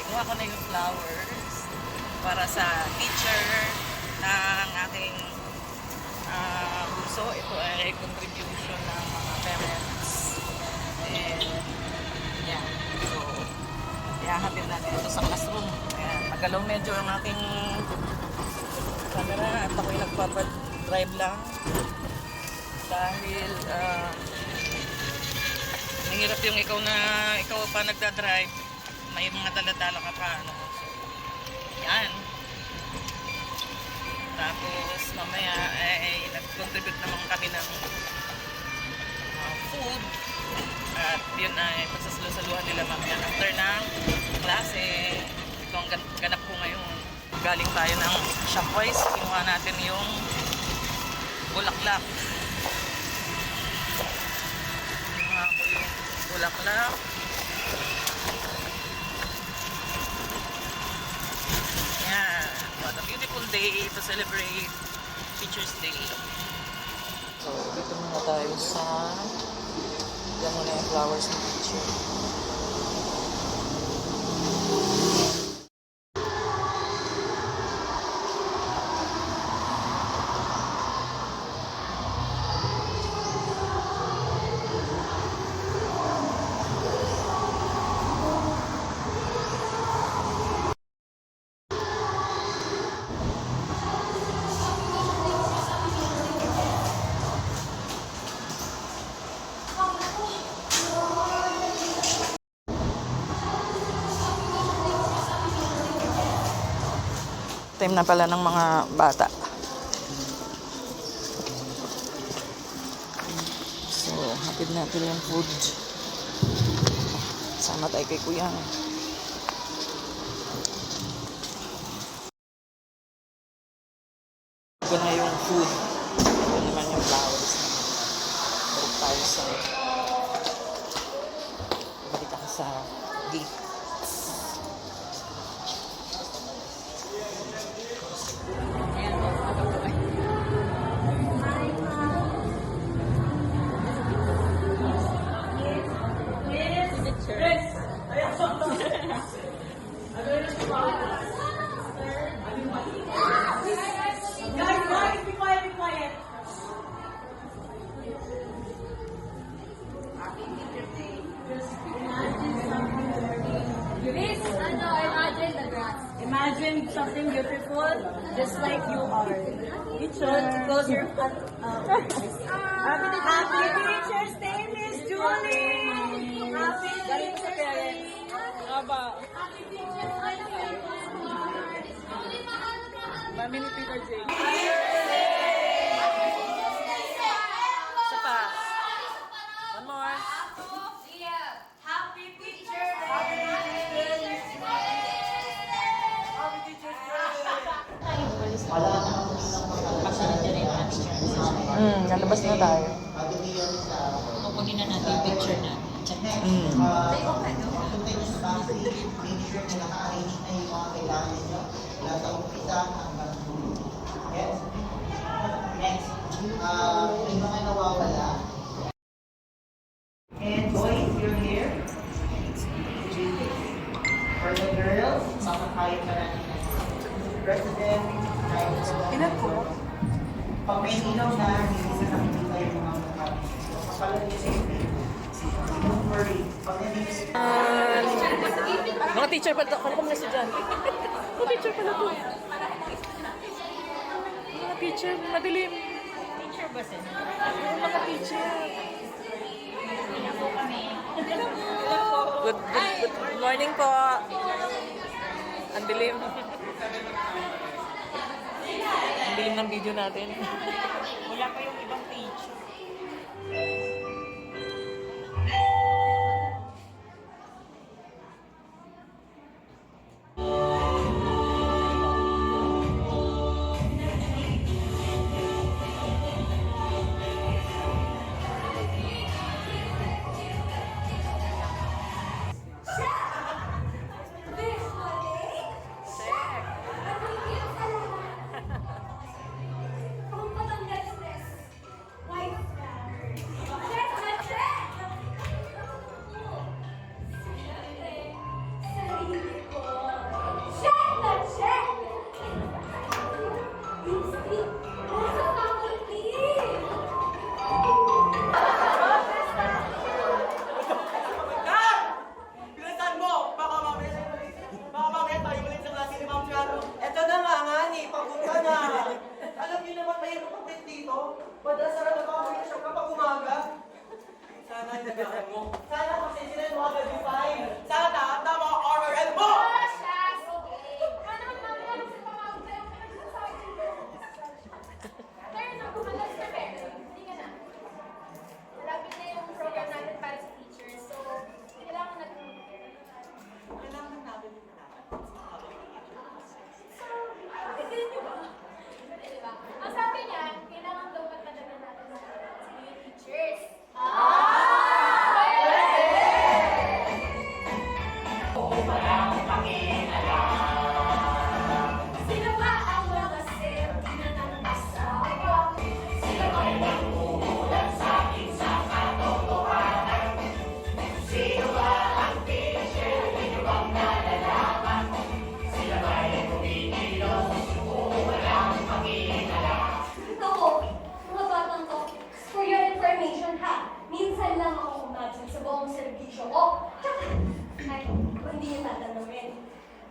Kinuha ko na yung flowers para sa teacher ng aking bunso. Ito ay contribution ng mga parents. And, yeah. So, ihahatid natin ito sa classroom. Ayan, magalaw medyo ang aking camera at ako'y nagpapadrive lang. Dahil, mahirap yung ikaw pa nagdadrive. May mga daladala ka pa, ano. So, yan. Tapos, mamaya, nag-contribute naman kami ng food. At yun ay pagsasalusaluhan nila mamaya after ng klase. Ito ang ganap ko ngayon. Galing tayo ng Shopwise. Kinuha natin yung bulaklak. Kinuha ko yung bulaklak. Yan. What a beautiful day to celebrate Teacher's Day. So, dito muna tayo sa yan muna yung flowers ng teacher. Time na pala ng mga bata. So, hatid natin yung food. Sama tayo kay Kuya. Ito na yung food. Ito naman yung flowers. Balik tayo sa gate. Imagine something beautiful, just like you are. Close your Happy Teacher's Day, Miss Julie! Happy Teacher's Day! Happy Teacher's Day! Mami ni Peter J. Isa pa. One more. Happy Teacher's Day! Nalabas na tayo. Kukunin na natin yung picture natin. Check. Next, may mga nawawala. And boys, you're here. For the girls, makakayat ka natin ng president. Ilan po? Pag may ilaw na, hindi sa nakikita yung mga mukha. Kapalagay sa ipin. Don't worry. Pag nandito Mga teacher pala ito. Kala ko mga estudyante. Mga teacher pala ito. Mga teacher, madilim. Teacher ba sila? Mga teacher. Good morning po. Ang dilim. Ang dilim ng video natin. Wala pa yung ibang teacher. mo. Sana kasi sila yung mga define. Sana tama ang RRL mo! Kailangan natin yung Ang sabi niya, kailangan daw magpadagan natin sa teachers. Sino ba ang mga sir na nangasa? Sino ba ang magmumulat sa akin sa katotohanan? Sino ba ang teacher? Sino bang nalalaman? Sila ba ay kumikilos? O walang pakialam? Ako, mga batang to, for your information ha, minsan lang ako umabsent sa buong serbisyo ko. Ay, kung hindi niyo tatanungin,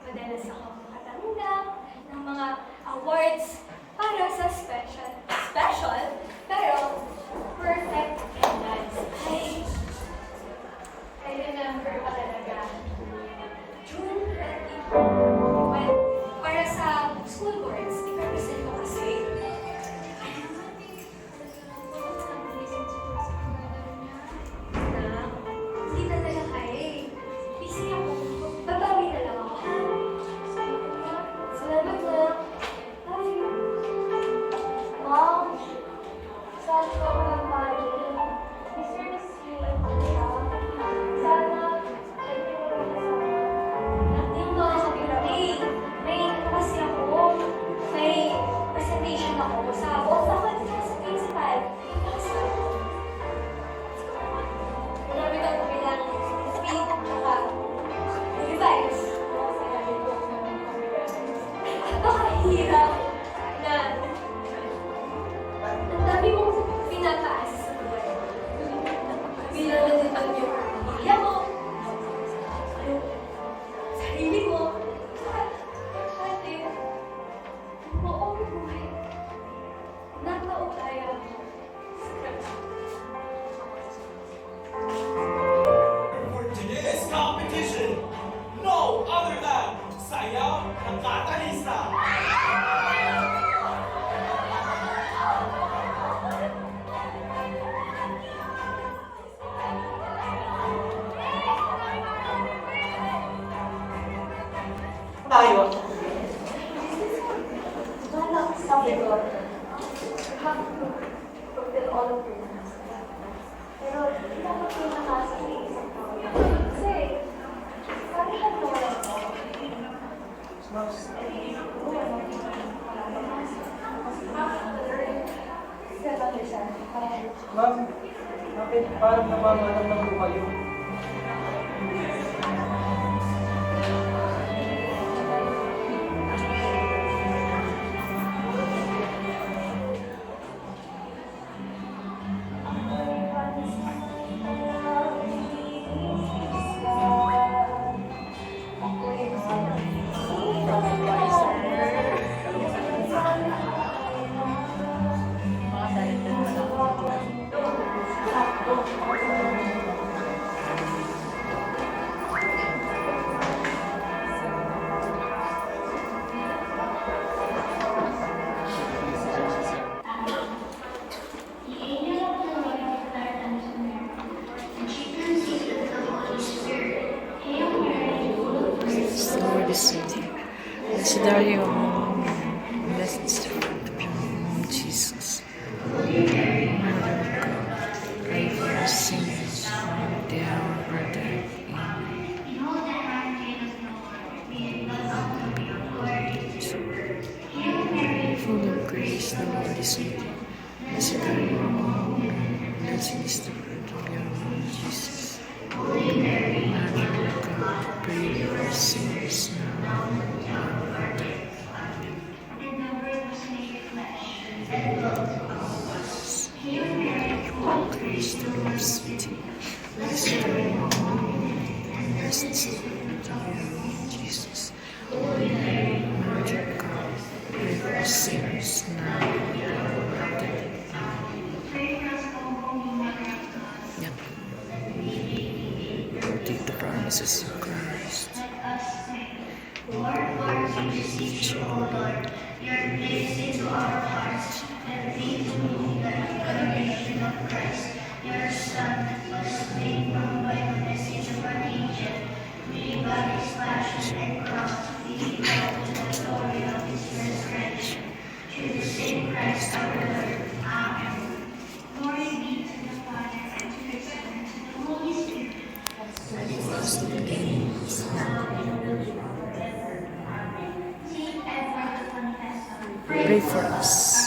madalas ako makatanggap ng mga awards para sa special, pero perfect attendance. I remember pa talaga, June 30, when, para sa school boards, i-represent ko kasi. Na, hindi talaga kaya eh. Busy ako. Babawi na lang ako. Salamat na. Ay. Mom, saan ko ako ng bali? Miss you at Kuya. Sana, pwede mo rin kasama. Yung mga kapitay, may kasi ako. May presentation ako sa bakit sa principal. Marami kang kabilang speed, naka revise. Napakahirap na ang dami mong pinataas sa buhay. Bilang nandun yung pamilya mo, yung sarili mo, ate, buong buhay. Nakaugaya mo sa Kristo. For today's competition, no other than Sayaw ng Katalista. tayo. Sabi ko, you have to fulfill all of your tasks. Pero, hindi dapat pinakasa sa isang tao. Kasi, sabi ka naman ako, Ma'am, bakit parang namamalang lang po kayo? Lord is soothing. Blessed are you among women, blessed is the fruit of your womb, Jesus. Mother of God, pray for us sinners, now and at the hour of our death. Amen. Full of grace, the Lord is with you. Blessed are you among women, blessed is the fruit of your womb, Jesus. Mother of God, pray for us sinners now and at the hour of our death. Full of grace, the Lord is with you. Blessed are you among women, blessed is the fruit of your womb, Jesus. Mother of God, pray for us sinners now and at the hour of our death. Yep. More and more we beseech you, O Lord, your grace into our hearts, and lead to the incarnation of Christ, your Son, was made known by the message of an angel, we by his passion and cross, we glad to the glory of his resurrection. Through the same Christ our Lord. Amen. Glory be to the Father, and to the Son, and to the Holy Spirit. As it was in the beginning, is now, and will be forever. Amen. Saint Edward the Confessor, Pray for us.